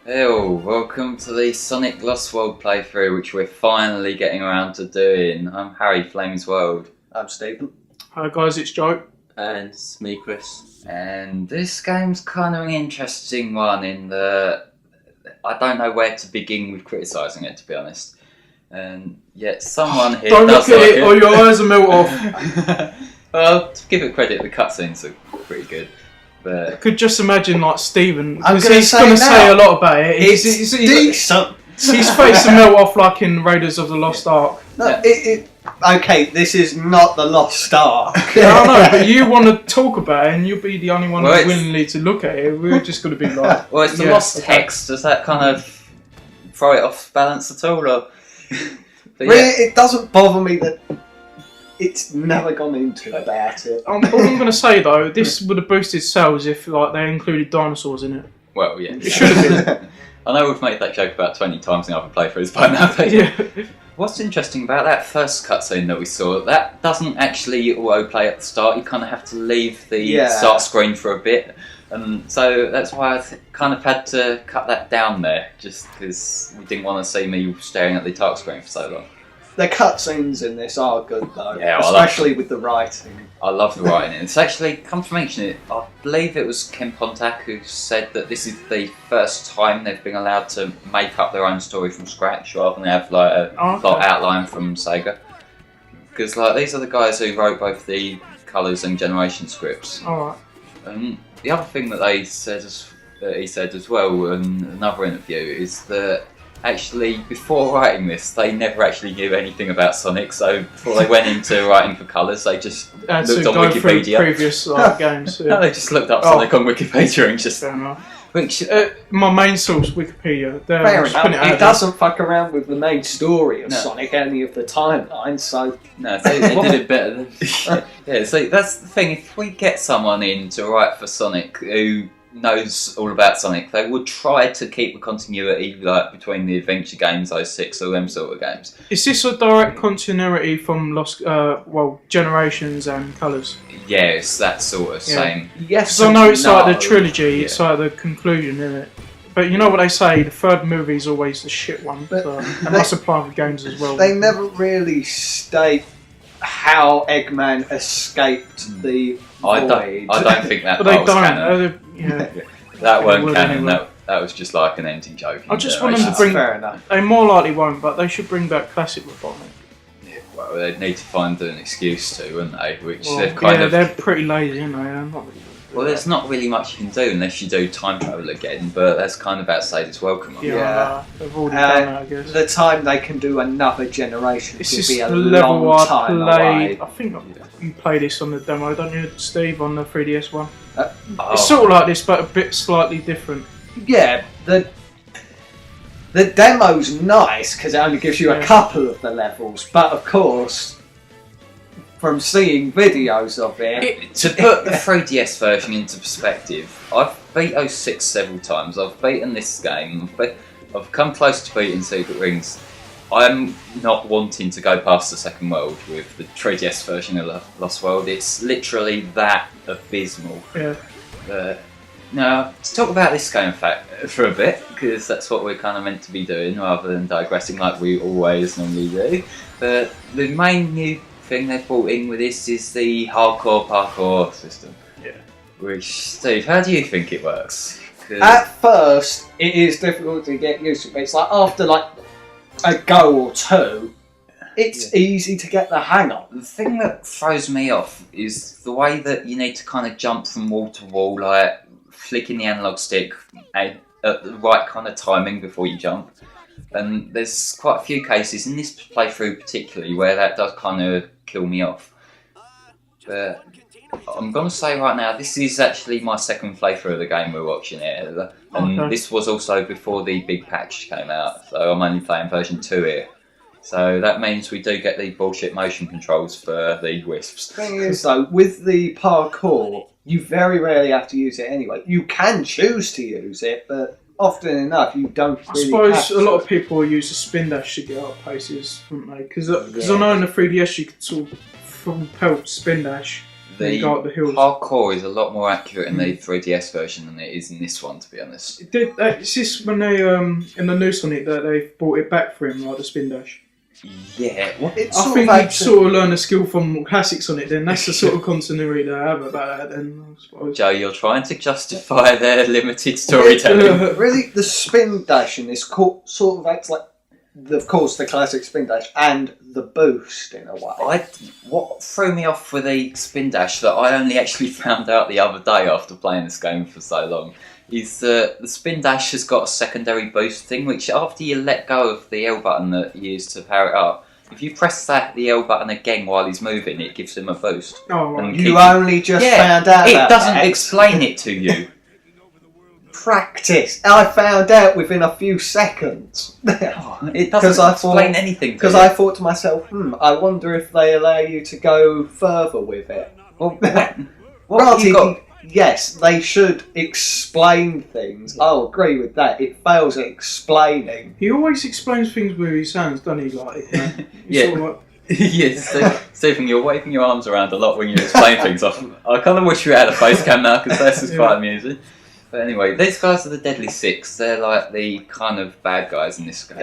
Hello, welcome to the Sonic Lost World playthrough, which we're finally getting around to doing. I'm Harry, Flames World. I'm Stephen. Hi guys, it's Joe. And it's me, Chris. And this game's kind of an interesting one in that I don't know where to begin with criticising it, to be honest. And yet someone here Don't does look at like it or your eyes will melt off. Well, to give it credit, the cutscenes are pretty good. I But could just imagine like Stephen, I'm because gonna he's say going to now, say a lot about it. It's decent. His face will melt off like in Raiders of the Lost Ark. No, Yeah. Okay, this is not the Lost Ark. Yeah, I know, but you want to talk about it and you'll be the only one Well, who's it's- willingly to look at it. We're just going to be like... well, it's the yeah, lost okay. text. Does that kind of throw it off balance at all? Or? But Really, yeah. it doesn't bother me that it's never gone into about it. All I'm going to say though, this would have boosted sales if like they included dinosaurs in it. Well, yeah. It should have been. I know we've made that joke about 20 times in other playthroughs by now, but Yeah. what's interesting about that first cutscene that we saw, that doesn't actually auto-play at the start. You kind of have to leave the start screen for a bit. And so that's why I kind of had to cut that down there, just because we didn't want to see me staring at the title screen for so long. The cutscenes in this are good though, Yeah, I like especially with the writing. I love the writing. It's actually, come to mention it, I believe it was Ken Pontac who said that this is the first time they've been allowed to make up their own story from scratch rather than have like a plot outline from Sega. Because like these are the guys who wrote both the Colours and Generation scripts. Alright. The other thing that he said as well in another interview is that actually before writing this they never actually knew anything about Sonic, so before they went into writing for Colours they just Had looked to on go through Wikipedia. previous games. No, Yeah. they just looked up Oh. Sonic on Wikipedia and just Fair enough. which My main source, Wikipedia. There, Fair just putting enough. out It there. doesn't fuck around with the main story of No. Sonic, any of the timelines, so no, so They did it better than... yeah, so that's the thing. If we get someone in to write for Sonic who knows all about Sonic, they would try to keep a continuity like between the adventure games, those 6 or them sort of games. Is this a direct continuity from Lost, Generations and Colours? Yeah, it's that sort of Yeah. same. yes. Because I know it's like no. the trilogy, it's like the conclusion, isn't it? But you know what they say, the third movie is always the shit one. But So that must apply with games as well. They never really state how Eggman escaped the I void. don't think that But they part was don't. canon. Yeah. That weren't would canon. anyway. That was just like an empty joke. I just in want them to Generations. bring- Fair enough. They more likely won't, but they should bring back Classic Robotnik. Well, they'd need to find an excuse to, wouldn't they? Which Well, they've kind of. they're pretty lazy, aren't they? They're not really Well, there's not really much you can do unless you do time travel again, but that's kind of outside its welcome. Yeah, Yeah. they've already done that, I guess. The time they can do another generation This will is be a the level long I time played. away. I think you play this on the demo, don't you, Steve, on the 3DS one? Oh, It's sort of like this, but a bit slightly different. Yeah, the demo's nice because it only gives you a Yeah. couple of the levels, but of course, from seeing videos of it, to put the 3DS version into perspective, I've beat 06 several times. I've beaten this game. I've come close to beating Secret Rings. I'm not wanting to go past the second world with the 3DS version of Lost World. It's literally that abysmal. Yeah. Now, to talk about this game, in fact, for a bit, because that's what we're kind of meant to be doing, rather than digressing like we always normally do. But the main new thing they've brought in with this is the hardcore parkour system. Yeah. Which, Steve, how do you think it works? 'Cause- at first it is difficult to get used to. But it's like after like a go or two, it's easy to get the hang of. the thing that throws me off is the way that you need to kind of jump from wall to wall, like flicking the analog stick at the right kind of timing before you jump. And there's quite a few cases in this playthrough particularly where that does kind of kill me off. But I'm going to say right now, this is actually my second playthrough of the game we're watching here. And Okay. this was also before the big patch came out, so I'm only playing version 2 here. So that means we do get the bullshit motion controls for the wisps. The thing is though, with the parkour, you very rarely have to use it anyway. You can choose to use it, but often enough you don't I really suppose have a lot to. of people use the spin dash to get up places, wouldn't they? Because I know in the 3DS you could sort of full pelt spin dash Then you go up the hills. parkour is a lot more accurate in the 3DS version than it is in this one, to be honest. It's just when they in the new Sonic that they brought it back for him, like the spin dash. Yeah, I think you sort of learn a skill from classic Sonic. Then that's the sort of continuity they have about that. Then I suppose. Joe, you're trying to justify their limited storytelling. Really, the spin dash in this sort of acts like, of course, the classic spin dash and the boost in a way. What threw me off with the spin dash that I only actually found out the other day after playing this game for so long is that the spin dash has got a secondary boost thing, which after you let go of the L button that you use to power it up, if you press the L button again while he's moving, it gives him a boost. Oh, right. You only just found out it about doesn't that. explain it to you. Practice. I found out within a few seconds. It doesn't explain anything to Because you. I thought to myself, I wonder if they allow you to go further with it. Well, what have you got? Yes, they should explain things. I'll agree with that. It fails at explaining. He always explains things with his hands, doesn't he? Like, Yeah. Sort of like, Yes, Stephen, you're waving your arms around a lot when you explain things. I kind of wish we had a face cam now because this is quite amusing. But anyway, these guys are the Deadly Six. They're like the kind of bad guys in this game.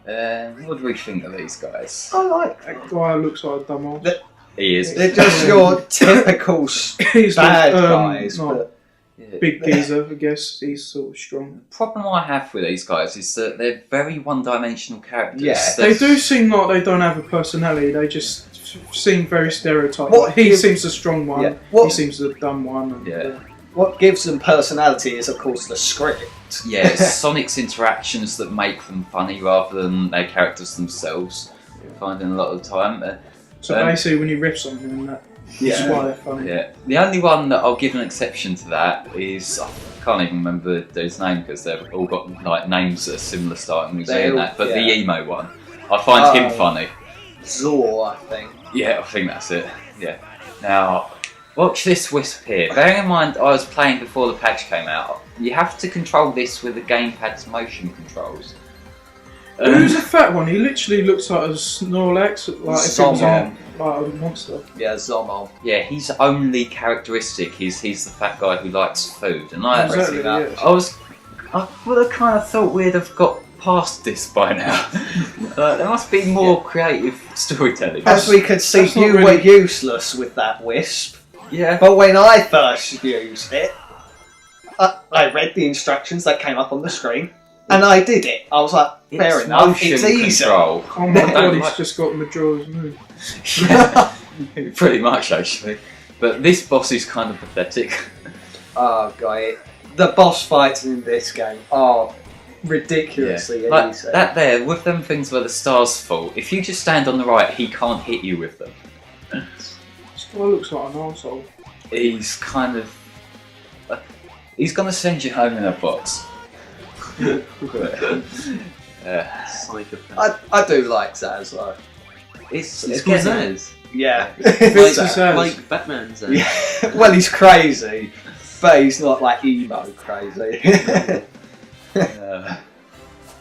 Yeah. What do we think of these guys? I like that guy looks like a dumbass. He is. They're just your typical He's bad like, guys. no, But big geezer, I guess. He's sort of strong. The problem I have with these guys is that they're very one-dimensional characters. Yeah. They do seem like they don't have a personality. They just seem very stereotyped. What He gives- seems the strong one. Yeah. He seems the dumb one. And, Yeah. what gives them personality is, of course, the script. Yeah, it's Sonic's interactions that make them funny rather than their characters themselves. You're finding a lot of the time. So basically, when you riff something, that's why they're funny. Yeah. The only one that I'll give an exception to that is I can't even remember his name because they've all got like names that are similar starting with Z and that. But the emo one, I find him funny. Zor, I think. Yeah, I think that's it. Yeah. Now, watch this wisp here. Bearing in mind, I was playing before the patch came out. You have to control this with the gamepad's motion controls. Who's the fat one? He literally looks like a Snorlax, like if it was Zomom. like a monster. Yeah, Zomom. Yeah, his only characteristic is he's the fat guy who likes food, and Exactly, that. yeah. I would have kind of thought we'd have got past this by now. There must be more creative storytelling. As we could see, That's not you were really- useless with that wisp. Yeah. But when I first used it, I read the instructions that came up on the screen, and I did it. I was like, fair It's enough, motion it's easy. control. Oh my god, Don't he's like- just got Majora's move. Yeah, pretty much actually. But this boss is kind of pathetic. Oh, God. The boss fights in this game are ridiculously Like easy. that there, with them things where the stars fall, if you just stand on the right, he can't hit you with them. This guy looks like an arsehole. He's kind of... he's going to send you home in a box. Psychopath. I do like Zaz, though. It's It's again, called Zaz. Yeah. Fits his hands. Like Batman Zaz. Yeah. Well, he's crazy, but he's not like emo crazy.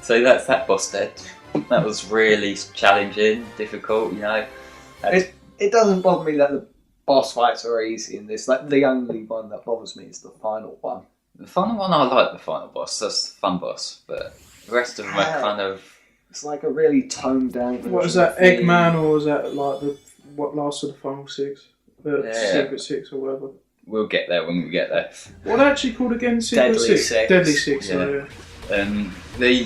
So that's that boss dead. That was really challenging, difficult, you know. It doesn't bother me that the boss fights are easy in this. Like, the only one that bothers me is the final one. The final one, I like the final boss. That's the fun boss, but the rest of them are kind of... It's like a really toned down. What is that, Eggman, or is that like what last of the final six? The Yeah. Secret Six or whatever. We'll get there when we get there. What are they actually called again? Secret Deadly Six? Six. Deadly Six, Yeah. yeah. I'm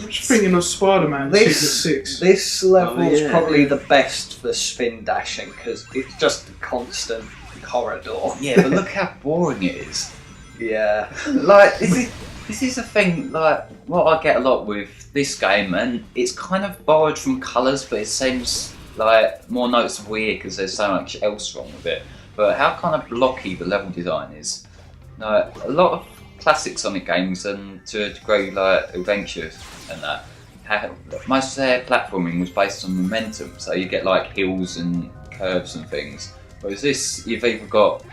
Just thinking of Spider-Man, Secret Six. This level's yeah. probably the best for spin dashing because it's just a constant corridor. Yeah, but look how boring it is. Yeah. Like, this is a thing, like, what I get a lot with this game, and it's kind of borrowed from colours, but it seems like more noticeable here because there's so much else wrong with it. But how kind of blocky the level design is. Like, a lot of classic Sonic games, and to a degree like Adventure and that, most of their platforming was based on momentum, so you get like hills and curves and things. Whereas this, you've either got,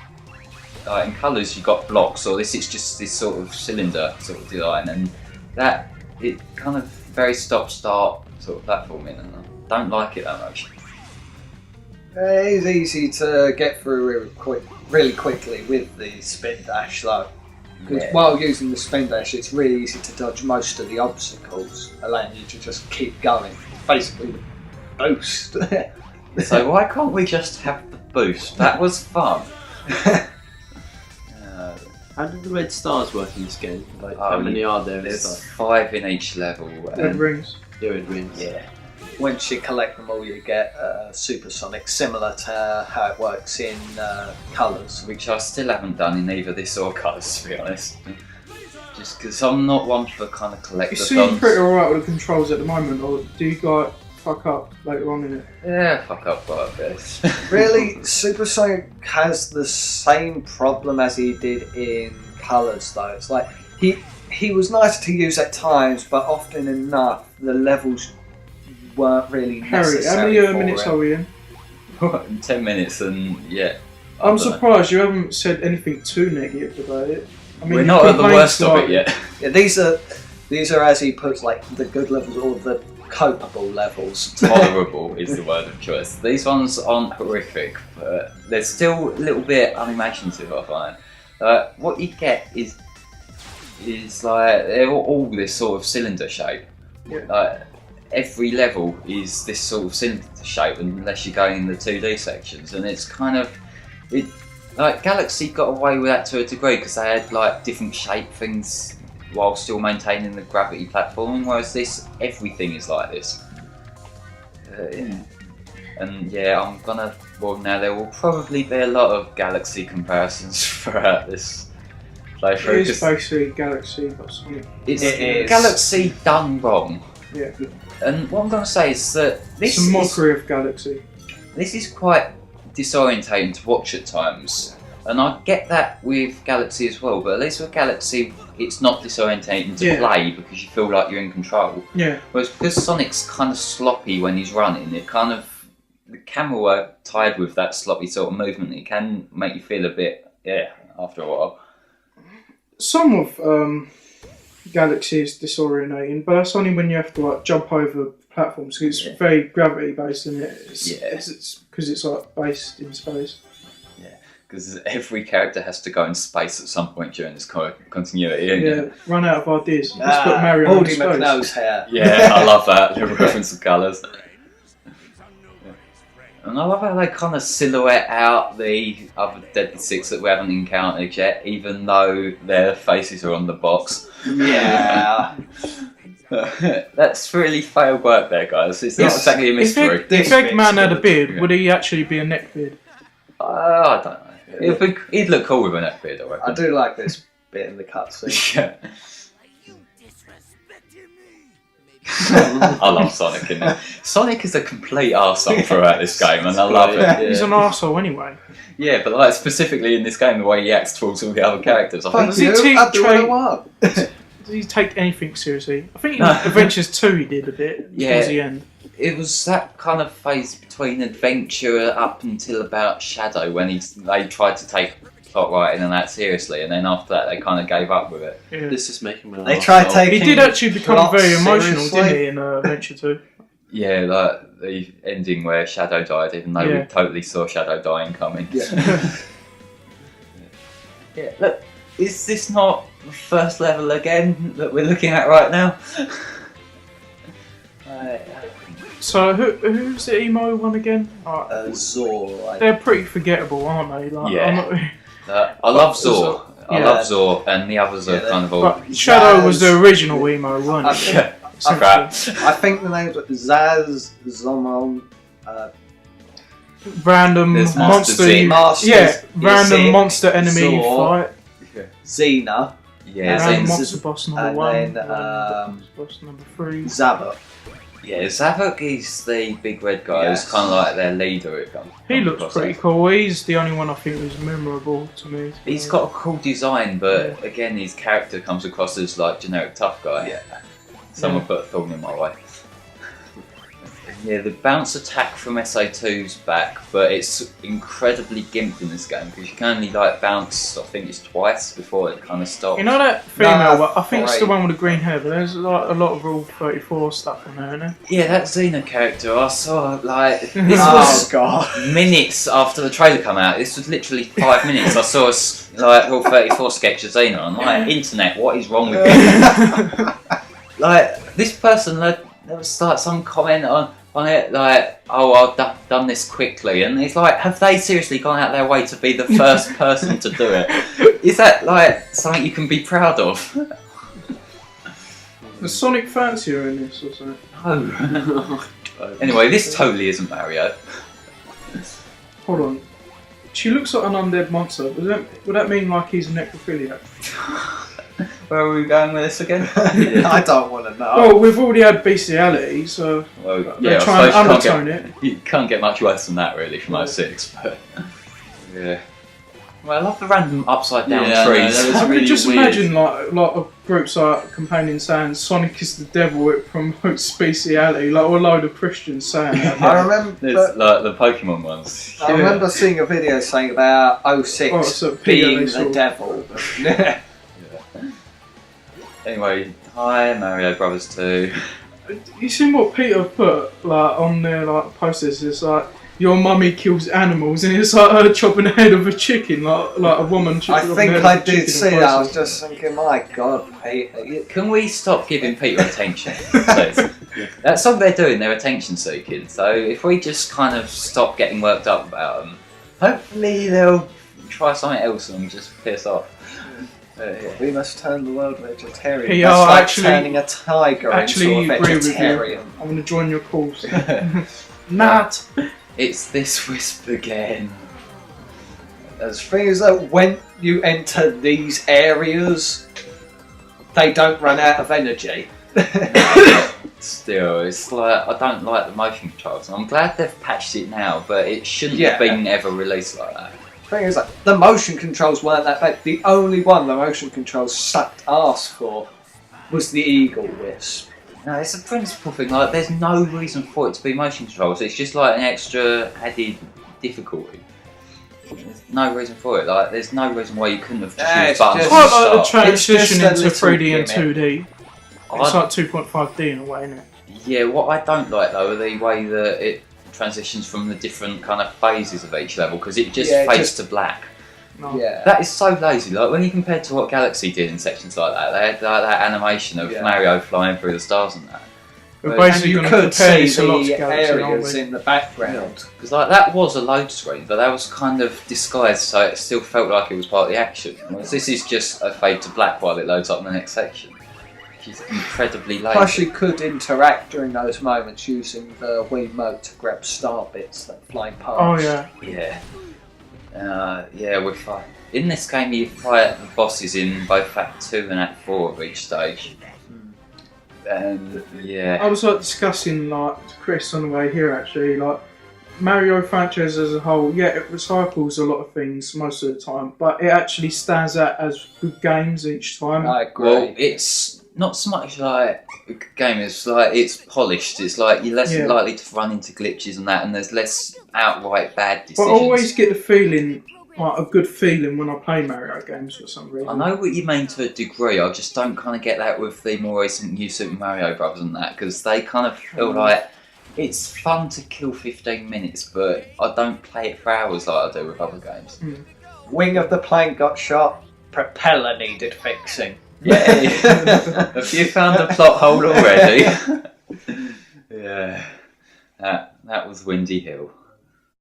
in colours you've got blocks, or this is just this sort of cylinder sort of design, and that, it kind of very stop-start sort of platforming, and I don't like it that much. It is easy to get through real quick really quickly with the spin dash though. Because Yeah. while using the spin dash, it's really easy to dodge most of the obstacles, allowing you to just keep going. Basically, boost. So why can't we just have the boost? That was fun. How do the red stars work in this game? Like, Oh, how many are there? There's 5 in each level. Red rings. Yeah, red rings. Yeah. Once you collect them all, you get supersonic, similar to how it works in colours. Which I still haven't done in either this or colours, to be honest. Just because I'm not one for kind of You seem collectathons. pretty alright with the controls at the moment, or do you like fuck up later on in it? Yeah, fuck up quite a bit. Really, Supersonic has the same problem as he did in Colours, though. It's like he was nice to use at times, but often enough the levels weren't really Harry, necessary. how many for minutes it. are we in? 10 minutes and yeah. I'm I don't know. surprised you haven't said anything too negative about it. I mean, We're you not at the complained worst of it slightly. yet. Yeah, these are as he puts, like the good levels or the copable levels. Tolerable is the word of choice. These ones aren't horrific, but they're still a little bit unimaginative, I find. What you get is like they're all this sort of cylinder shape. Yeah. Like every level is this sort of cylinder shape unless you go in the 2D sections, and it's kind of like Galaxy got away with that to a degree because they had like different shape things while still maintaining the gravity platforming, whereas this, everything is like this. And yeah, I'm gonna, well now there will probably be a lot of Galaxy comparisons throughout this playthrough. It is 'cause basically Galaxy but Sonic. it's It is. Galaxy done wrong. Yeah. And what I'm gonna say is that It's a mockery of Galaxy. this is quite disorientating to watch at times. And I get that with Galaxy as well, but at least with Galaxy it's not disorientating to Yeah. play because you feel like you're in control. Yeah. Whereas because Sonic's kind of sloppy when he's running, it kind of, the camera work tied with that sloppy sort of movement, it can make you feel a bit, after a while. Some of Galaxy is disorientating, but that's only when you have to like jump over platforms because it's very gravity based, isn't it? It's because it's like based in space. Because every character has to go in space at some point during this continuity. ain't Yeah, it? run out of ideas. Let's put Mario in Baldy space. McNo's hair. Yeah, I love that, the reference of colours. And I love how they kind of silhouette out the other Deadly Six that we haven't encountered yet, even though their faces are on the box. Yeah. That's really failed work there, guys. It's not exactly a mystery. If Eggman had a beard, Yeah. would he actually be a neckbeard? I don't know. He'd look cool with a neckbeard, I reckon. I do like this bit in the cutscene. Yeah. I love Sonic in there. Sonic is a complete arsehole throughout this game, and I love it. Yeah. He's an arsehole anyway. Yeah, but like specifically in this game, the way he acts towards all the other characters, I think. Does he take I do what I trait- want. Does he take anything seriously? I think in No. Adventures 2 he did a bit Yeah. towards the end. It was that kind of phase between Adventure up until about Shadow when they tried to take plot writing and that seriously, and then after that they kind of gave up with it. Yeah. This is making me They laugh. tried Oh, taking. He did actually become plot very emotional, seriously. didn't he, in Adventure 2? Yeah, like the ending where Shadow died, even though Yeah. we totally saw Shadow dying coming. Yeah. Yeah, look, is this not the first level again that we're looking at right now? So who's the emo one again? Zor. They're pretty forgettable, aren't they? Like, Yeah. I'm not- I love Zor. I Yeah. love Zor, and the others are Yeah, kind of all. But Shadow was the original emo, wasn't I it? think- Yeah, Essentially. crap. I think the names were Zaz, Zomon, Random There's Master monster. Z. Masters, Yeah, random Isaac, monster enemy Zor, fight. Xena, Yeah, Random Zen's- monster boss number and 1. then, random monster boss number 3. Zabba. yeah, Zavok is the big red guy. Yes. Who's kind of like their leader. He looks pretty cool. He's the only one I think who's memorable to me. He's got a cool design, but again, his character comes across as like generic tough guy. Yeah. Someone put a thorn in my way. Yeah, the bounce attack from SA2's back, but it's incredibly gimped in this game because you can only like bounce, I think it's twice before it kind of stops. You know that female, No, but I think it's the right. one with the green hair, but there's like a lot of Rule 34 stuff on there, isn't there? Yeah, that Xena character, I saw like this Oh was god. minutes after the trailer come out. This was literally 5 minutes. I saw like Rule 34 sketch of Xena. I'm like, internet, what is wrong with you? Like this person, there was like some comment on it, like, oh, I've done this quickly, and it's like, have they seriously gone out their way to be the first person to do it? Is that like something you can be proud of? The Sonic Fancier in this or something. No. Anyway, this totally isn't Mario. Hold on. She looks like an undead monster. Would that mean like he's a necrophiliac? Where are we going with this again? I don't want to know. Well, we've already had bestiality, so Well, they yeah, try and I suppose undertone it. you can't get much worse than that, really, from 06, but yeah. Well, I love the random upside down Yeah, trees. no, that was I really could just weird. imagine like a lot of groups like complaining saying Sonic is the devil, it promotes bestiality, like a load of Christians saying that. I remember. There's like the Pokemon ones. I remember seeing a video saying about 06 Oh, so being Peter, the they saw- devil. Anyway, hi Mario Brothers 2. You seen what Peter put like on their like posters? It's like your mummy kills animals, and it's like her chopping the head of a chicken, like a woman I chopping the think head I of a did chicken see in that. I was posters. just thinking, my god, Peter. Can we stop giving Peter attention? So, that's all they're doing, they're attention seeking. So if we just kind of stop getting worked up about them, hopefully they'll try something else and just piss off. Yeah. We must turn the world vegetarian. Hey, That's yo, like actually- turning a tiger Actually, into a agree with you. vegetarian. I'm gonna join your cause. Nat. It's this wisp again. The thing is that when you enter these areas, they don't run out of energy. Still, it's like, I don't like the motion controls. I'm glad they've patched it now, but it shouldn't Yeah. have been ever released like that. The thing is that the motion controls weren't that bad. The only one the motion controls sucked ass for was the Eagle Wisp. No, it's a principle thing. Like, there's no reason for it to be motion controls. It's just like an extra added difficulty. There's no reason for it. Like, there's no reason why you couldn't have just Yeah, used it's buttons just- Quite from like the the start. transition It's into just a little 3D and gimmick. 2D. It's I- like 2.5D in a way, isn't it? Yeah, what I don't like though are the way that it transitions from the different kind of phases of each level, because it just Yeah, it fades just- to black. No. Yeah. That is so lazy. Like, when you compare to what Galaxy did in sections like that, they had like that animation of Yeah. Mario flying through the stars and that. We're And And basically you going to could compare see this a lot to the Galaxy, aren't areas we? in the background. Because like that was a load screen, but that was kind of disguised, so it still felt like it was part of the action. Whereas this is just a fade to black while it loads up the next section, which is incredibly lazy. Plus, you could interact during those moments using the Wiimote to grab star bits that fly past. Oh yeah. Yeah, we're fine. In this game, you fight the bosses in both Act 2 and Act 4 of each stage. And yeah. I was like discussing like to Chris on the way here actually, like Mario franchise as a whole, yeah, it recycles a lot of things most of the time, but it actually stands out as good games each time. I agree. Well, it's not so much like a game, it's like it's polished. It's like you're less Yeah. likely to run into glitches and that, and there's less outright bad But decisions. I always get the feeling, like a good feeling when I play Mario games for some reason. I know what you mean to a degree, I just don't kind of get that with the more recent New Super Mario Bros. And that, because they kind of feel like it's fun to kill 15 minutes, but I don't play it for hours like I do with other games. Wing of the plane got shot. Propeller needed fixing. Yeah, have you found the plot hole already? Yeah, that was Windy Hill.